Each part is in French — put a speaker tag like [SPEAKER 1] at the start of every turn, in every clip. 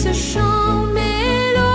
[SPEAKER 1] ce chant mélodieux.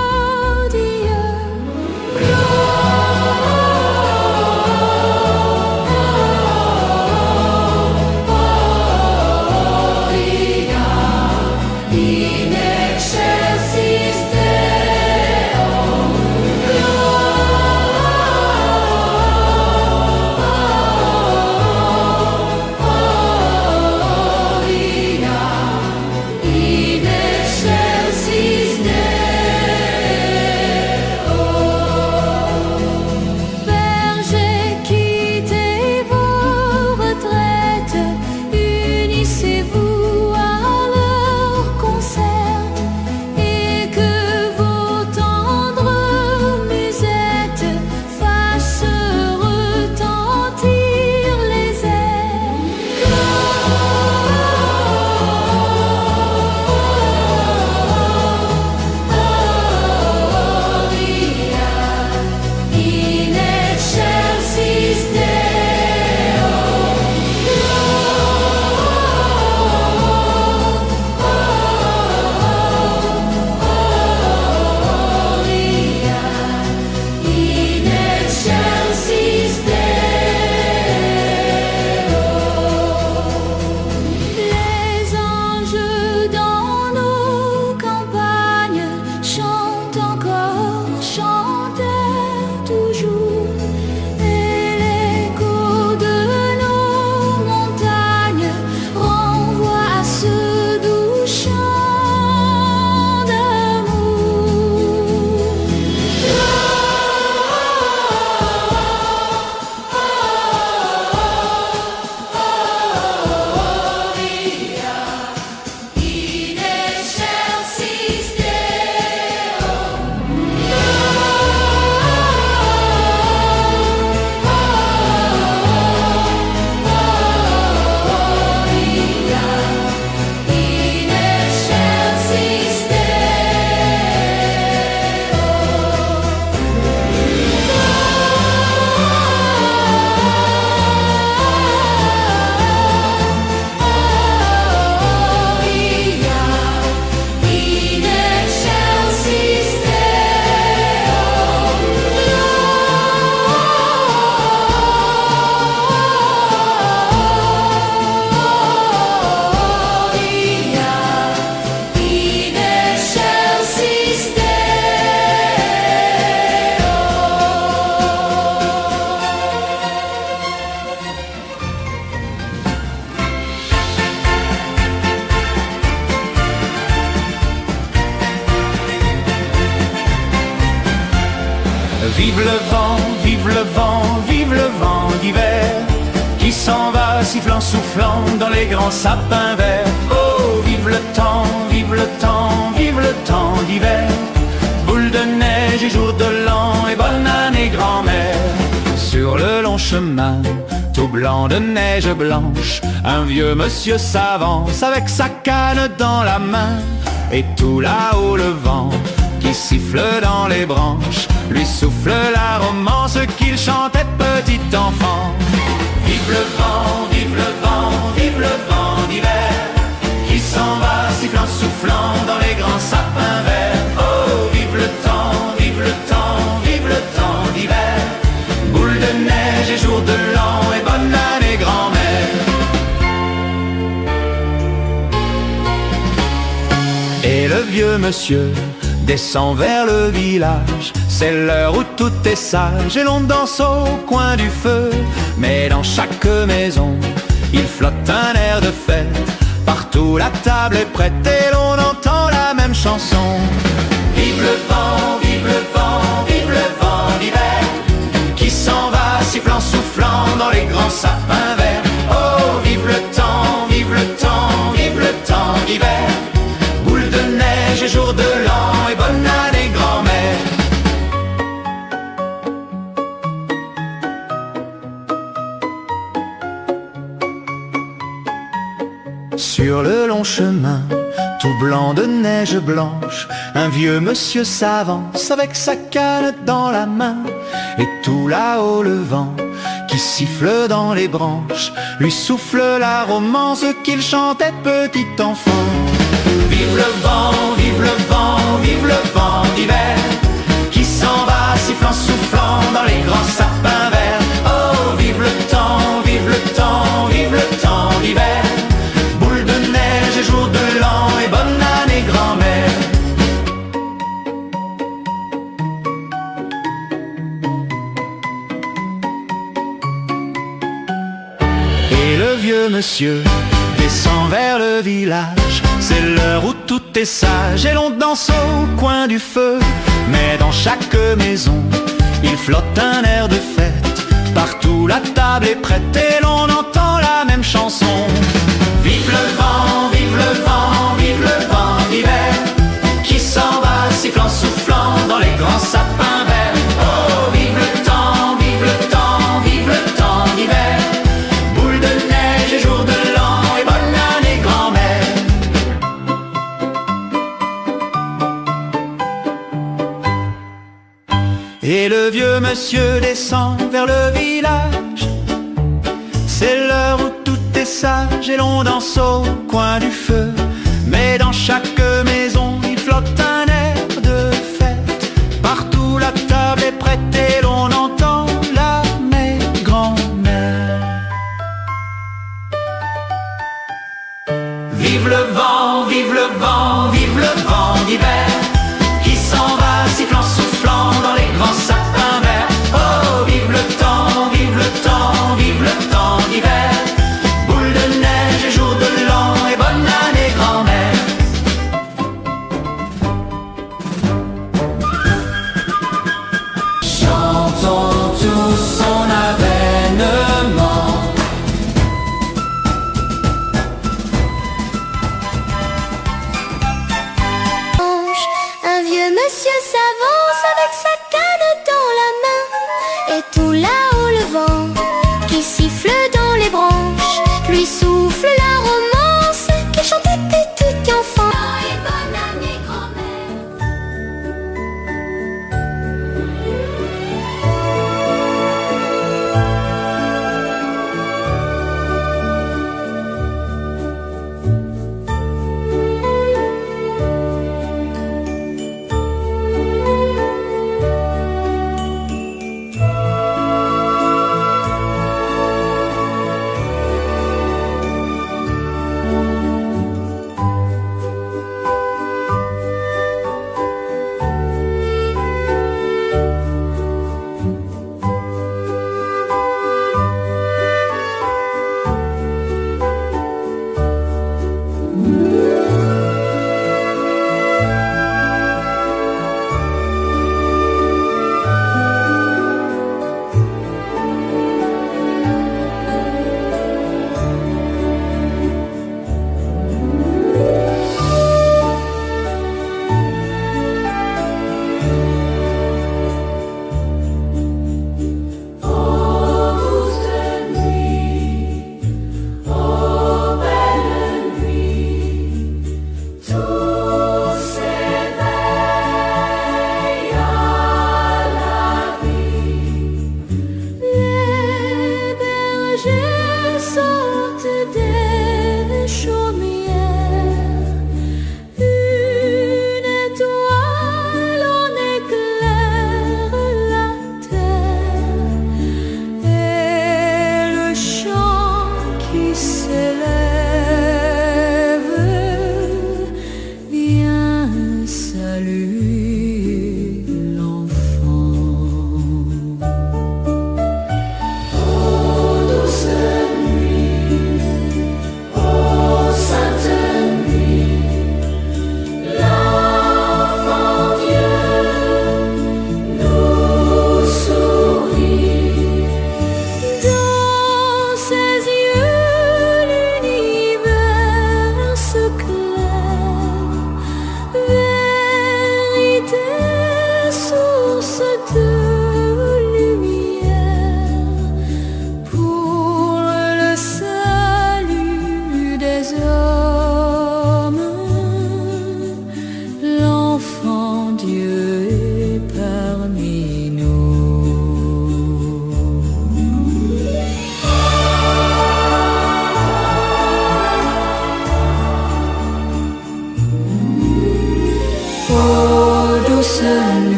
[SPEAKER 2] Vive le vent, vive le vent, vive le vent d'hiver qui s'en va sifflant, soufflant dans les grands sapins verts. Oh, vive le temps, vive le temps, vive le temps d'hiver. Boule de neige et jour de l'an et bonne année grand-mère. Sur le long chemin, tout blanc de neige blanche, un vieux monsieur s'avance avec sa canne dans la main. Et tout là-haut le vent qui siffle dans les branches lui souffle la romance qu'il chantait petit enfant. Vive le vent, vive le vent, vive le vent d'hiver qui s'en va sifflant, soufflant dans les grands sapins verts. Oh, vive le temps, vive le temps, vive le temps d'hiver. Boule de neige et jour de l'an et bonne année grand-mère. Et le vieux monsieur descend vers le village. C'est l'heure où tout est sage et l'on danse au coin du feu. Mais dans chaque maison, il flotte un air de fête. Partout la table est prête et l'on entend la même chanson. Vive le vent, vive le vent, vive le vent d'hiver qui s'en va sifflant, soufflant dans les grands sapins verts. Oh, vive le temps, vive le temps, vive le temps d'hiver. Boule de neige et jour de l'an et bonne année grand-mère. Sur le long chemin, tout blanc de neige blanche, un vieux monsieur s'avance avec sa canne dans la main. Et tout là-haut le vent qui siffle dans les branches lui souffle la romance qu'il chantait petit enfant. Vive le vent, vive le vent, monsieur descend vers le village. C'est l'heure où tout est sage et l'on danse au coin du feu. Mais dans chaque maison, il flotte un air de fête. Partout la table est prête et l'on entend la même chanson. Vive le vent, vive le vent, vive le vent d'hiver, qui s'en va sifflant, soufflant dans les grands sapins verts. Oh, vive le temps, vive le temps, vive le temps d'hiver, boule de neige et jour de l'an et bonne année grand-mère. Et le vieux monsieur descend vers le village. C'est l'heure où tout est sage et l'on danse au coin du feu. Mais dans chaque maison, il flotte un air de fête. Partout la table est prête et l'on entend la mère grand-mère. Vive le vent, vive le vent, vive le vent d'hiver, qui s'en va sifflant, soufflant dans les grands sapins verts. Oh, vive le temps, vive le temps, vive le temps d'hiver, boule de neige et jour de l'an et bonne année grand-mère. Chantons tous son avènement.
[SPEAKER 1] Un vieux monsieur s'avance avec sa canne dans la main, et tout là-haut le vent qui siffle dans les branches lui souffle la romance qu'il chantait tout enfant. Et bonne année grand-mère.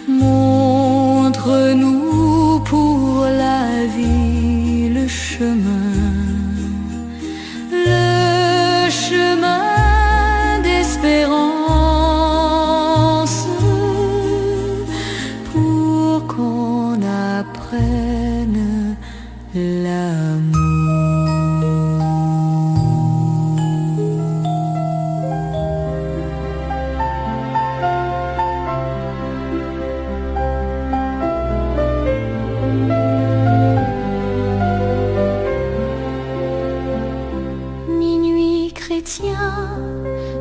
[SPEAKER 3] Montre-nous
[SPEAKER 1] chrétiens,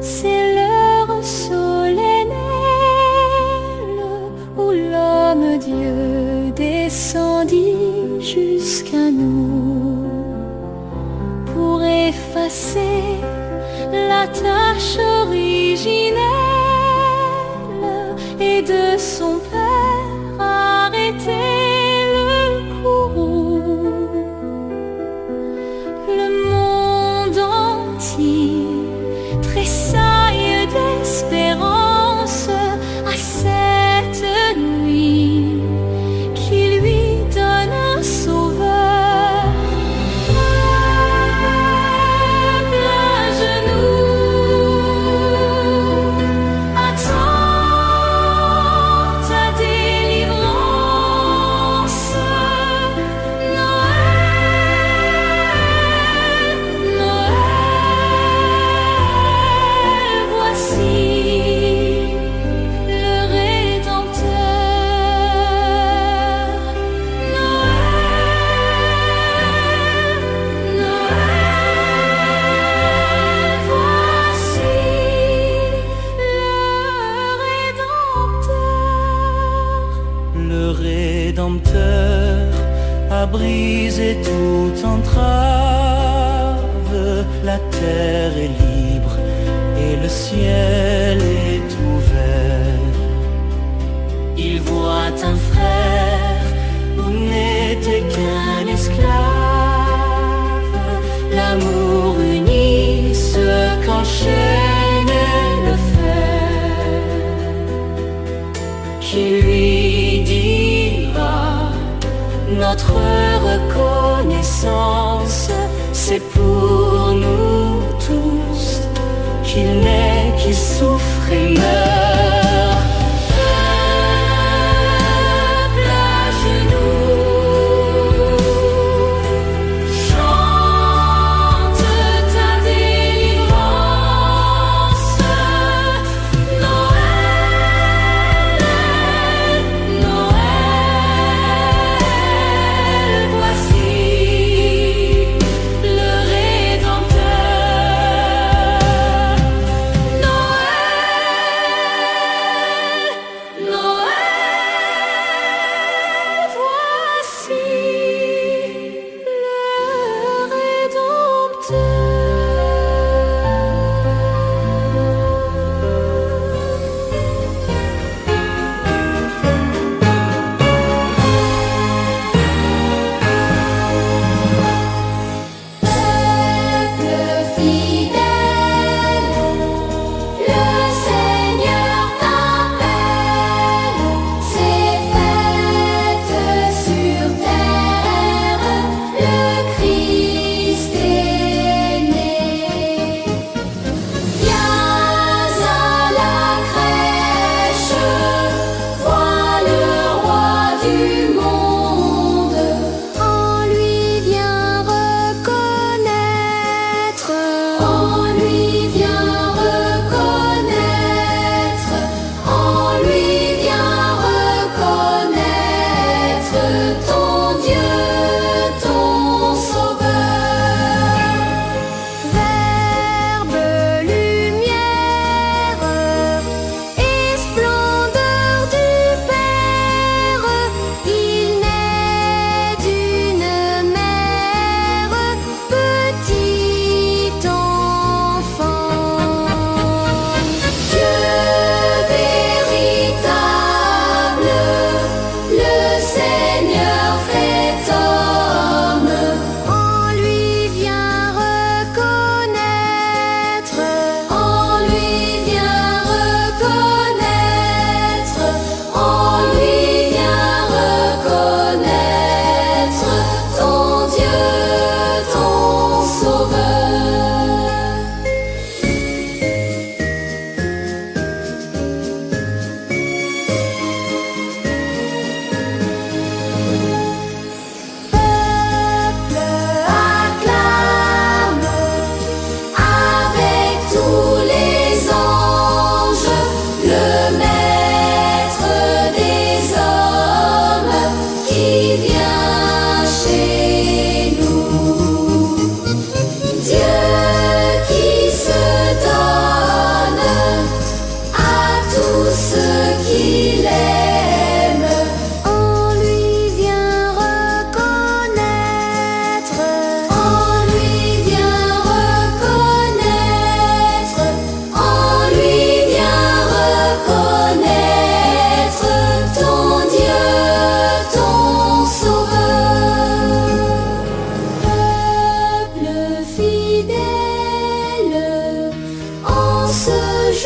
[SPEAKER 1] c'est l'heure solennelle où l'homme Dieu descendit jusqu'à nous pour effacer la tâche originelle et de son Père arrêter le courroux. Le monde entier tressaille d'espérance à cette nuit qui lui donne un sauveur. Peuple à genoux, attends ta délivrance. Noël, Noël, voici le Rédempteur. Noël, Noël, voici le Rédempteur.
[SPEAKER 2] Le Rédempteur a brisé toute entrave, la terre est libre et le ciel est ouvert. Il voit un frère où n'était qu'un esclave, l'amour unit ce qu'enchaînait le fer, qui lui dira: notre reconnaissance, c'est pour nous tous qu'il naît, qu'il souffre et meurt. Peuple à genoux, chante ta délivrance. Noël, Noël, voici le Rédempteur. Noël, Noël, voici le Peuple fidèle, le Seigneur t'appelle, c'est fête sur terre, le Christ est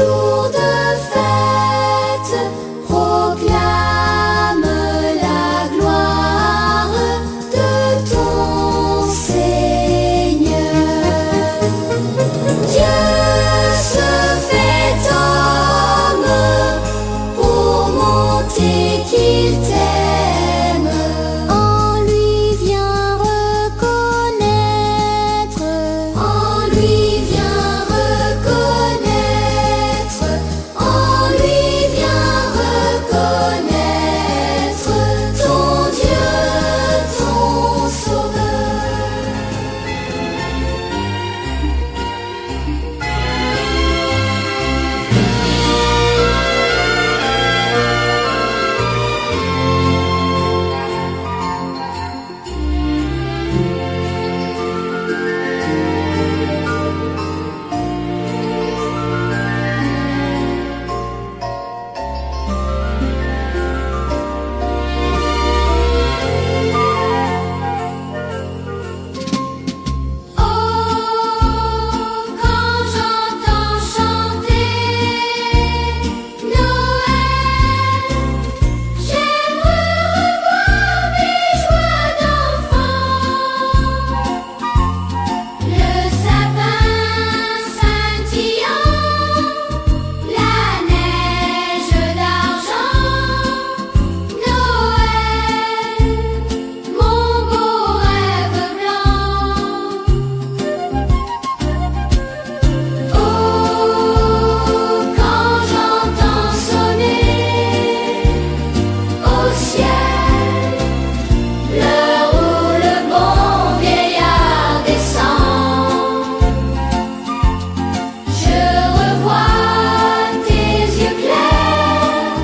[SPEAKER 1] jour de fête proclame la gloire de ton Seigneur. Dieu se fait homme pour montrer qu'il t'aime. En lui vient reconnaître, en lui vient reconnaître, en lui vient reconnaître ton Dieu, ton Sauveur. Oh, quand j'entends chanter Noël, j'aimerais revoir mes joies d'enfant. Le sapin scintillant, la neige d'argent, Noël, mon beau rêve blanc. Oh, quand j'entends sonner au ciel l'heure où le bon vieillard descend, je revois tes yeux clairs,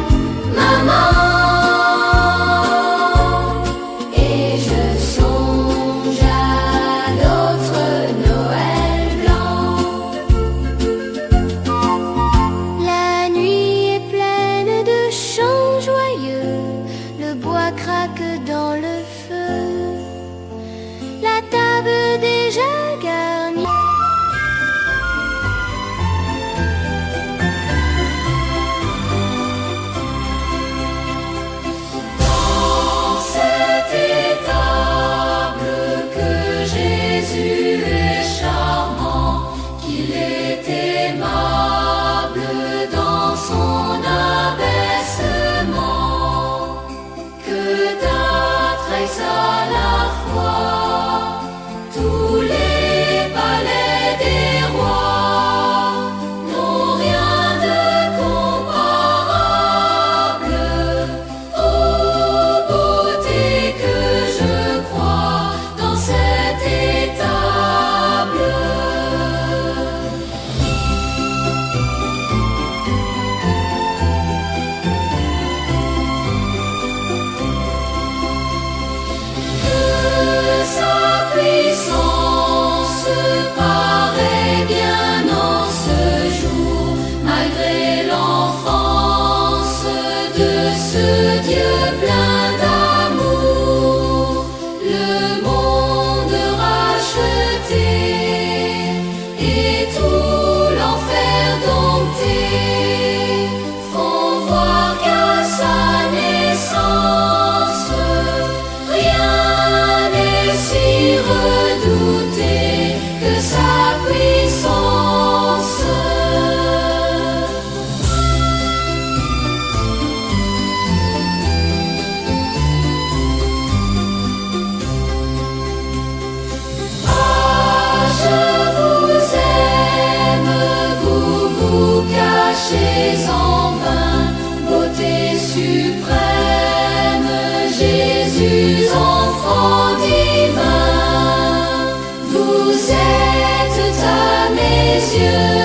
[SPEAKER 1] maman, et je songe à notre Noël blanc. La nuit est pleine de chants joyeux, le bois craque dans le feu, la table déjà garnie. Dans cette étable que Jésus est charmant, qu'il est aimable dans son abaissement, que d'un trait à la fois tous les palais des rois n'ont rien de comparable aux beautés que je crois dans cette étable. Que sa puissance paraît bien en ce jour, malgré l'enfance de ce Dieu plein d'amour. Le monde racheté et tout l'enfer dompté font voir qu'à sa naissance rien n'est si redouté que sa puissance. Ah, je vous aime, vous vous cachez en vain, beauté suprême, Jésus enfant divin. Vous êtes à mes yeux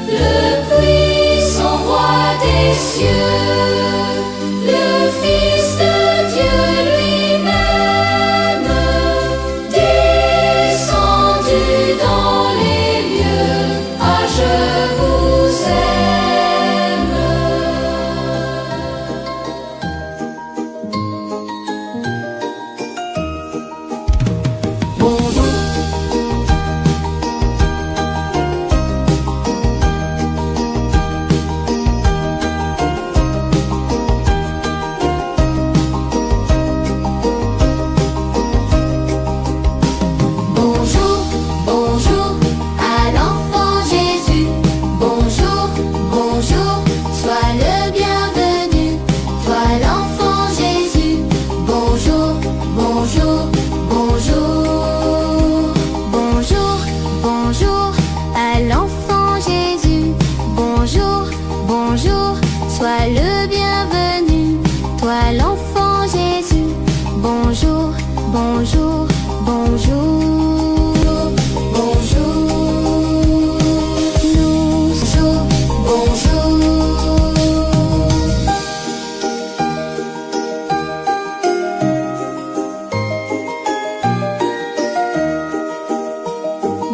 [SPEAKER 1] le puissant roi des cieux, le Fils de Dieu lui-même, descendu dans les lieux. Ah, je vous aime.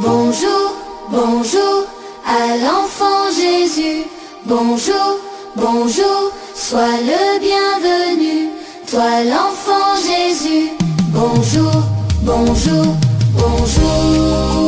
[SPEAKER 1] Bonjour, bonjour à l'enfant Jésus. Bonjour, bonjour, sois le bienvenu. Toi l'enfant Jésus. Bonjour, bonjour, bonjour.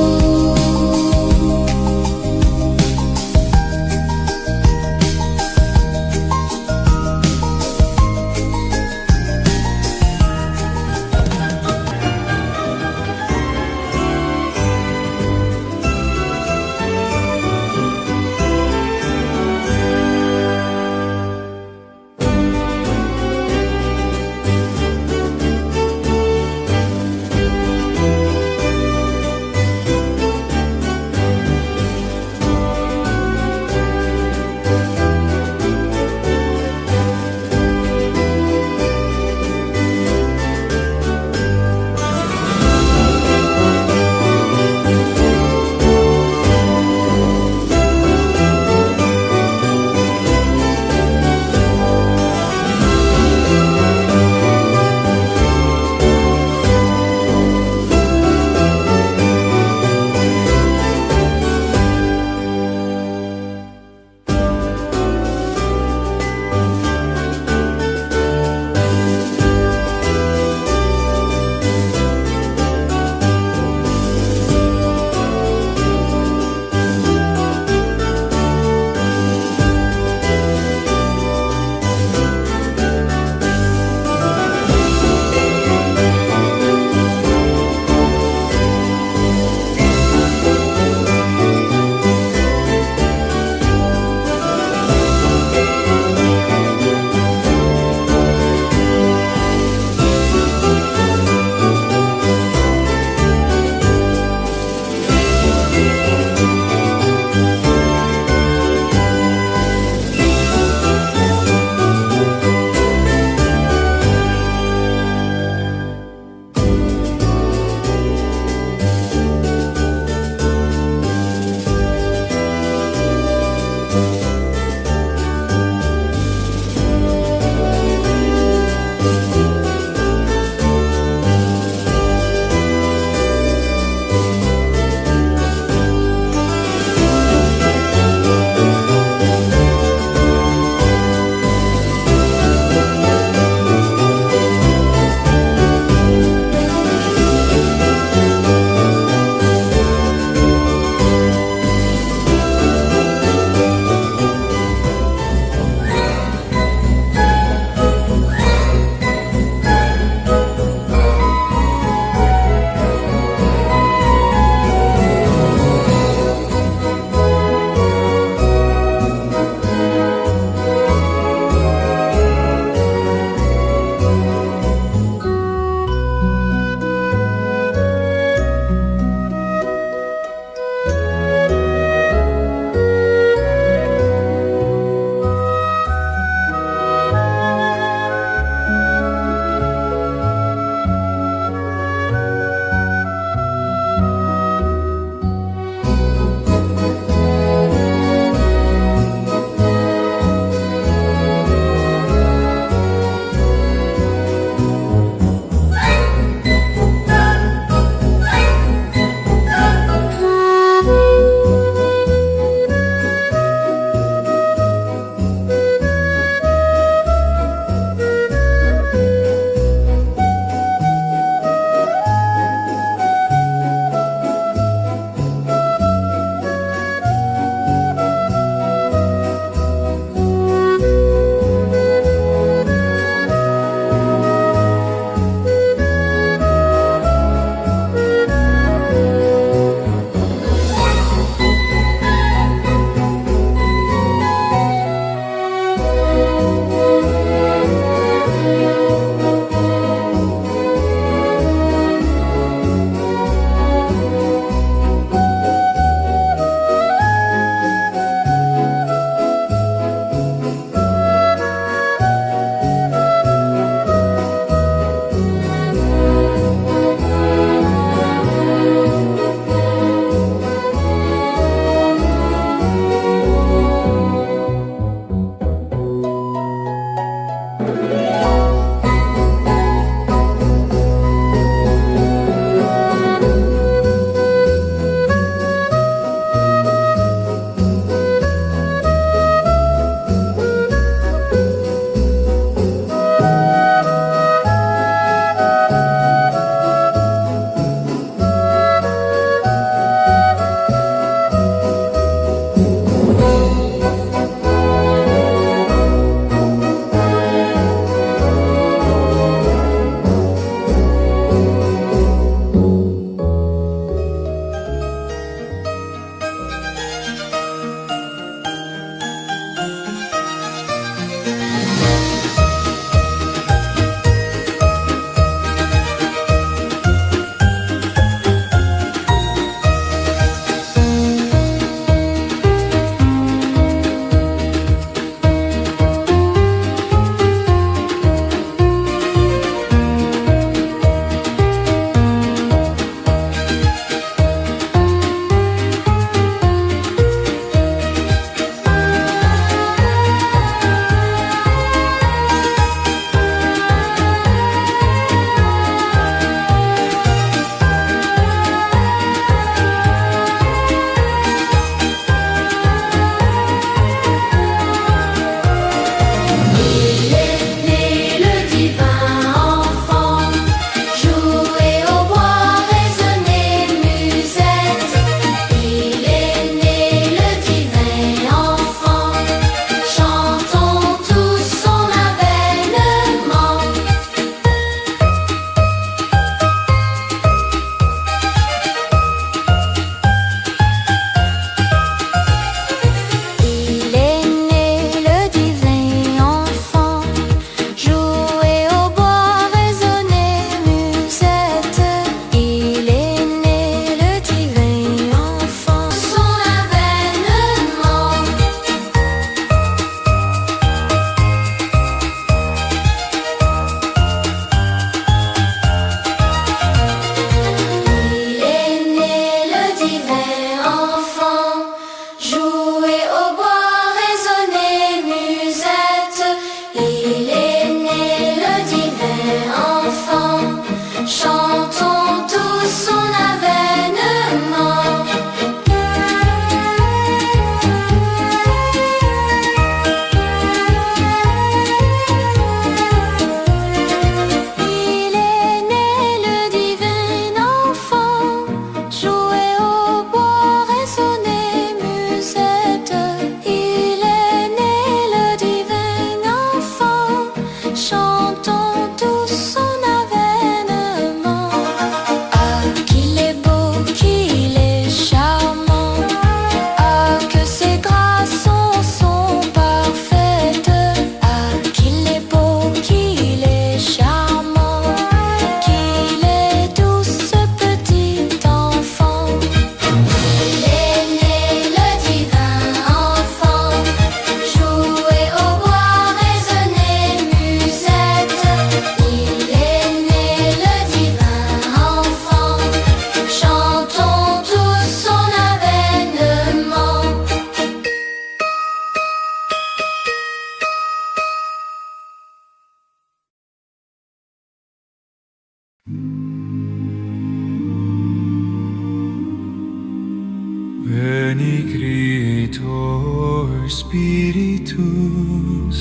[SPEAKER 2] Veni Creator Spiritus,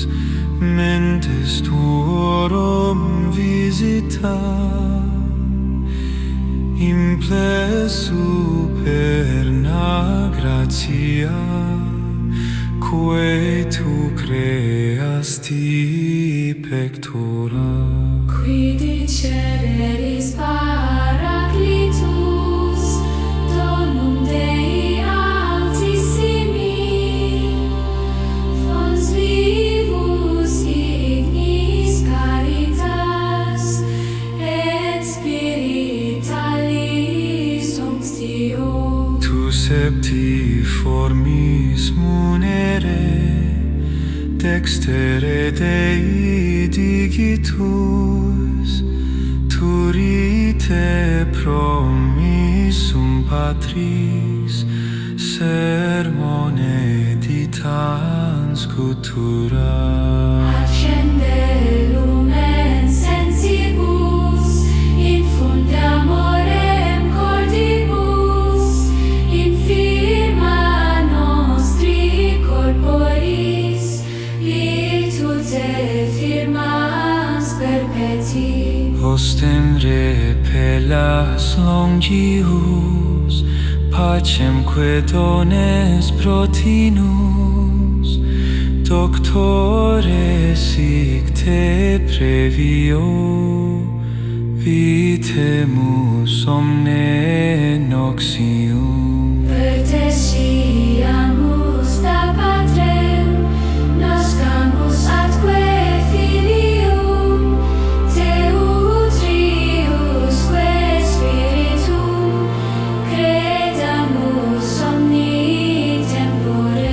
[SPEAKER 2] mentes tuorum visita, imple superna gratia, quae tu creasti pectora.
[SPEAKER 3] Qui dicereris Paraclitus, donum Dei altissimi, fons vivus ignis caritas, et spiritualis unctio.
[SPEAKER 2] Tu septiformis munere, dextere Dei digitus, turite promissum Patris, sermone ditans sculptura.
[SPEAKER 3] Accende lumen sensibus, infunde amorem cordibus, infirma nostri corporis, virtute firmas perpeti.
[SPEAKER 2] Hostem repellas longius, pacemque dones protinus, doctore sic te previo, vitemus omne noxium.
[SPEAKER 3] Pertesciamus da Patrem, noscamus atque Filium, Teu Triusque Spiritum, credamus omni tempore.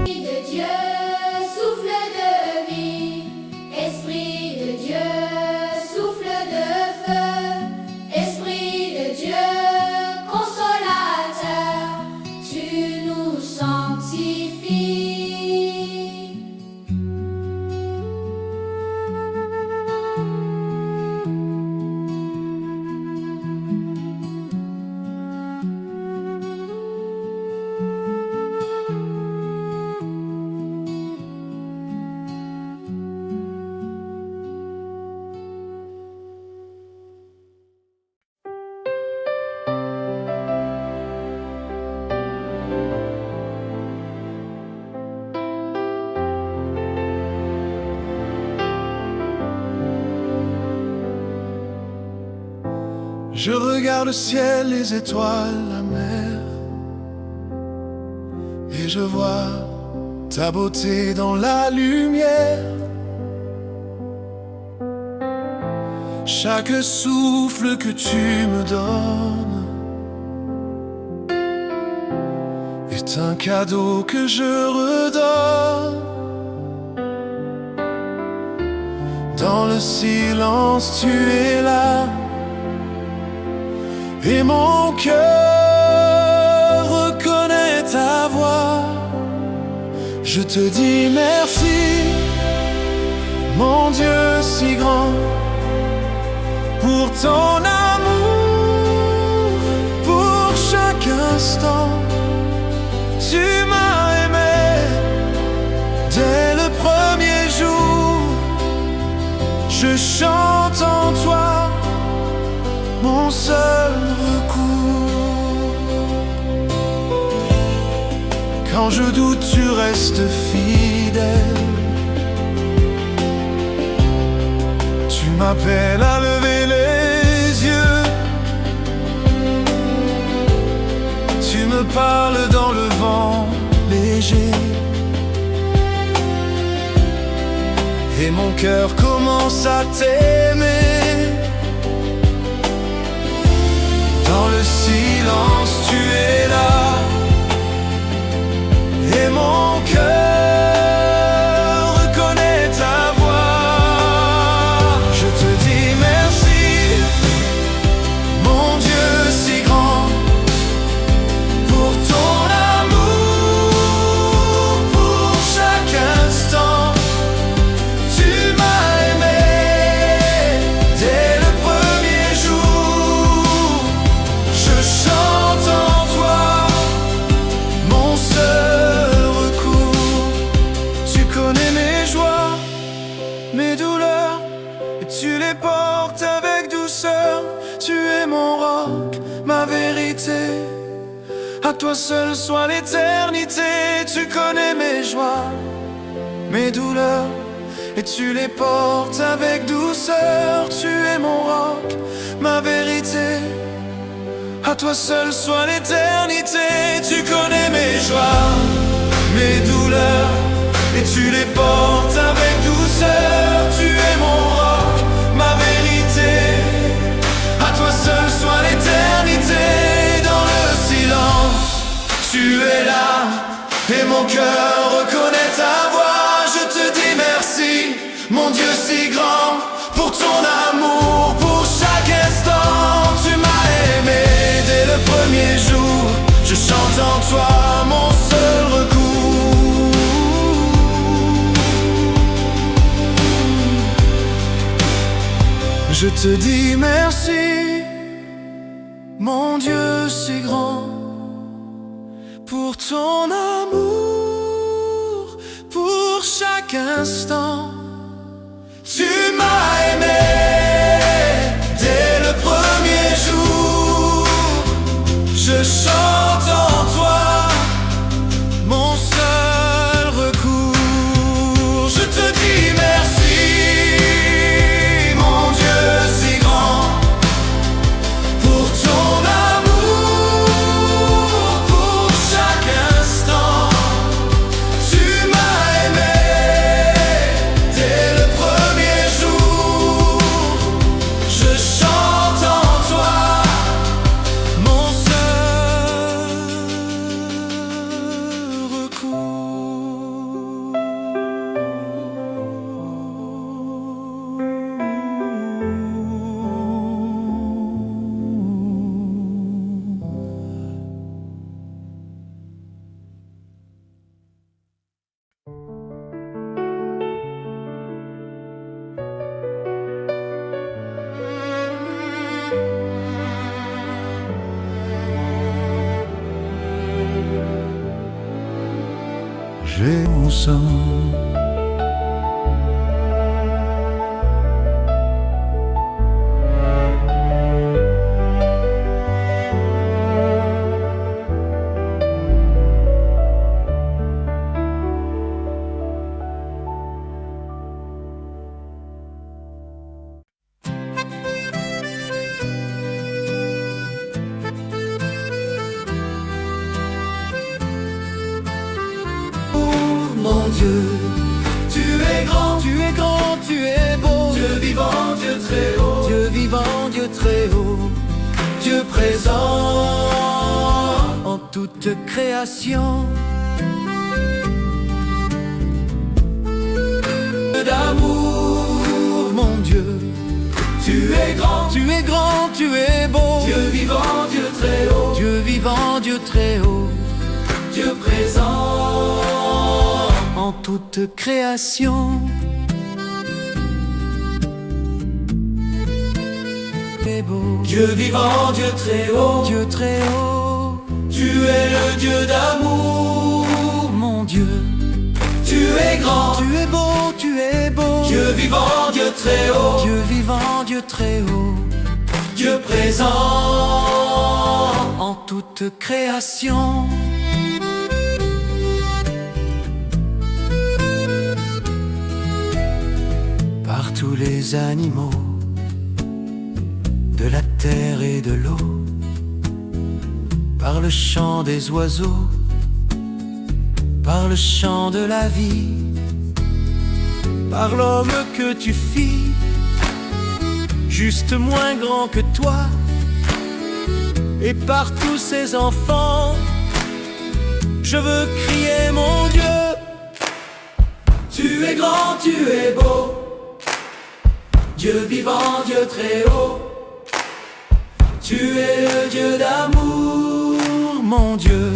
[SPEAKER 1] Esprit de Dieu, souffle de vie, Esprit de Dieu, souffle de feu, Esprit de Dieu, consolateur, tu nous sanctifies.
[SPEAKER 4] Je regarde le ciel, les étoiles, la mer, et je vois ta beauté dans la lumière. Chaque souffle que tu me donnes est un cadeau que je redonne. Dans le silence, tu es là. Et mon cœur reconnaît ta voix. Je te dis merci, mon Dieu si grand, pour ton amour, pour chaque instant. Tu m'as aimé dès le premier jour. Je chante en toi, mon seul recours. Quand je doute, tu restes fidèle. Tu m'appelles à lever les yeux. Tu me parles dans le vent léger. et mon cœur commence à t'aimer. Dans le silence tu es là, et mon cœur reconnaît ta voix. Je te dis merci, mon Dieu si grand, pour ton amour, pour chaque instant. Tu m'as aimé dès le premier jour. Je chante en toi, mon seul recours. Tu connais mes joies, mes douleurs, et tu les portes avec douceur. Tu es mon roc, ma vérité. À toi seul soit l'éternité. Tu connais mes joies, mes douleurs, et tu les portes avec douceur. Tu es mon roc, ma vérité. À toi seul soit l'éternité. Tu connais mes joies, mes douleurs, et tu les portes avec douceur. Tu es mon roc, ma vérité. À toi seul soit l'éternité. Dans le silence, tu es là, et mon cœur reconnaît ta voix. Je te dis merci, mon Dieu si grand, pour ton amour, pour chaque instant. Tu m'as aimé dès le premier jour. Je chante en toi, mon seul recours. Je te dis merci, mon Dieu si grand, pour ton amour, pour chaque instant. Tu m'as aimé dès le premier jour. Je chante en toi, mon seul recours. Je te dis merci, mon Dieu si grand, pour ton amour, pour chaque instant. Tu m'as aimé dès le premier jour. Je chante en toi, mon seul
[SPEAKER 2] J'ai mon sang.
[SPEAKER 4] Mon Dieu, tu es grand, tu es grand, tu es beau. Dieu vivant, Dieu très haut. Dieu vivant, Dieu très haut. Dieu présent en toute création. D'amour, mon Dieu, tu es grand, tu es grand, tu es beau. Dieu vivant, Dieu très haut. Dieu vivant, Dieu très haut. Dieu présent en toute création. C'est beau. Dieu vivant, Dieu très haut. Dieu très haut. Tu es le Dieu d'amour, mon Dieu. Tu es grand, tu es beau, tu es beau. Dieu vivant, Dieu très haut. Dieu vivant, Dieu très haut. Dieu présent en toute création. Par tous les animaux de la terre et de l'eau, par le chant des oiseaux, par le chant de la vie, par l'homme que tu fis, juste moins grand que toi, et par tous ces enfants, je veux crier mon Dieu. Tu es grand, tu es beau, Dieu vivant, Dieu très haut. Tu es le Dieu d'amour, mon Dieu.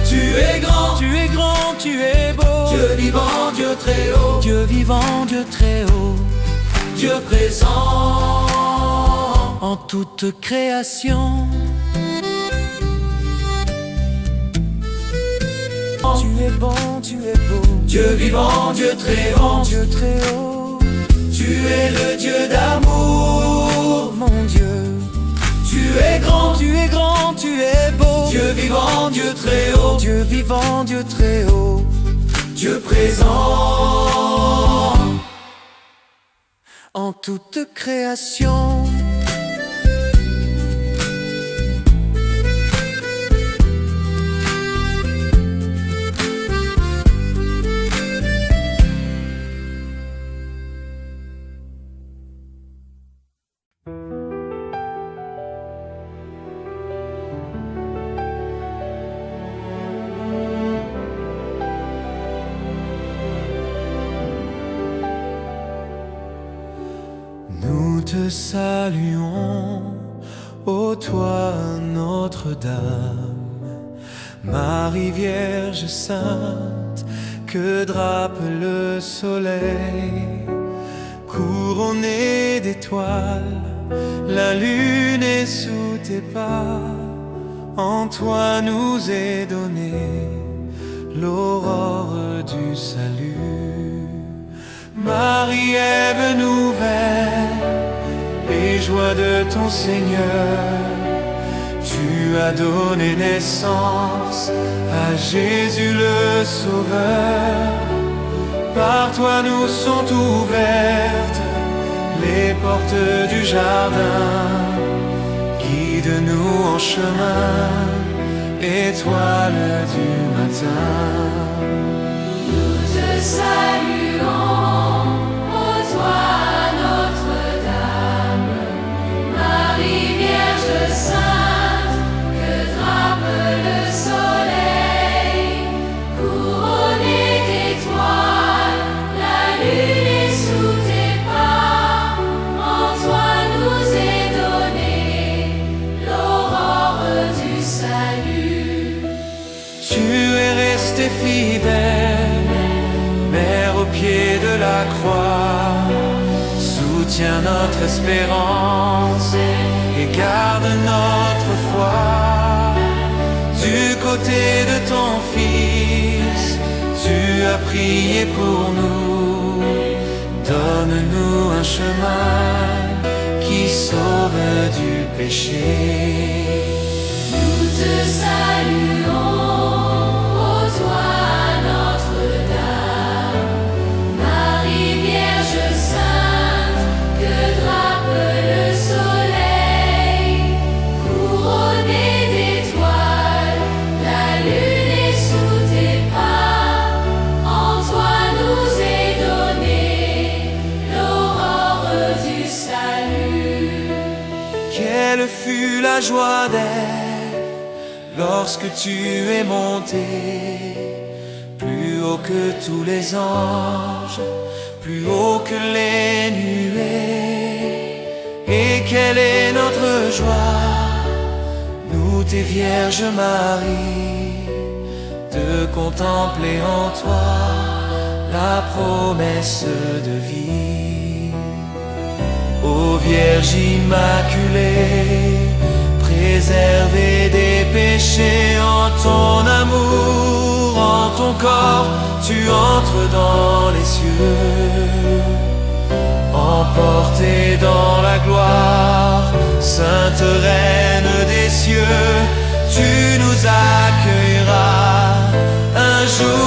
[SPEAKER 4] Tu es grand, tu es grand, tu es beau, Dieu vivant, Dieu très haut. Dieu vivant, Dieu très haut. Dieu présent en toute création. Tu es bon, tu es beau, Dieu vivant, Dieu très haut, Dieu très haut. Tu es le Dieu d'amour, mon Dieu. Tu es grand, tu es grand, tu es beau, Dieu vivant, Dieu très haut. Dieu vivant, Dieu très haut. Dieu présent en toute création. Nous te saluons, ô toi Notre-Dame, Marie Vierge Sainte, que drape le soleil. Couronnée d'étoiles, la lune est sous tes pas. En toi nous est donnée l'aurore du salut. Marie, Ève nouvelle et joie de ton Seigneur, tu as donné naissance à Jésus le Sauveur. Par toi nous sont ouvertes les portes du jardin. Guide-nous en chemin, étoile du matin.
[SPEAKER 3] Nous te saluons, ô toi Notre-Dame, Marie Vierge Sainte, que drape le soleil. Couronnée d'étoiles, la lune est sous tes pas. En toi nous est donnée l'aurore du salut.
[SPEAKER 4] Tu es resté fidèle, Mère au pied de la croix. Soutiens notre espérance et garde notre foi. Du côté de ton Fils, tu as prié pour nous. Donne-nous un chemin qui sauve du péché.
[SPEAKER 3] Nous te saluons, ô toi Notre-Dame, Marie Vierge Sainte, que drape le soleil. Couronnée d'étoiles, la lune est sous tes pas. En toi nous est donnée l'aurore du salut.
[SPEAKER 4] Quelle fut la joie d'Ève lorsque tu es monté plus haut que tous les anges, plus haut que les nuées. Et quelle est notre joie, nous tes Vierges Marie, de contempler en toi la promesse de vie. Ô Vierge immaculée, préservée des péchés en ton amour, en ton corps, tu entres dans les cieux. Emportée dans la gloire, Sainte Reine des cieux, tu nous accueilleras un jour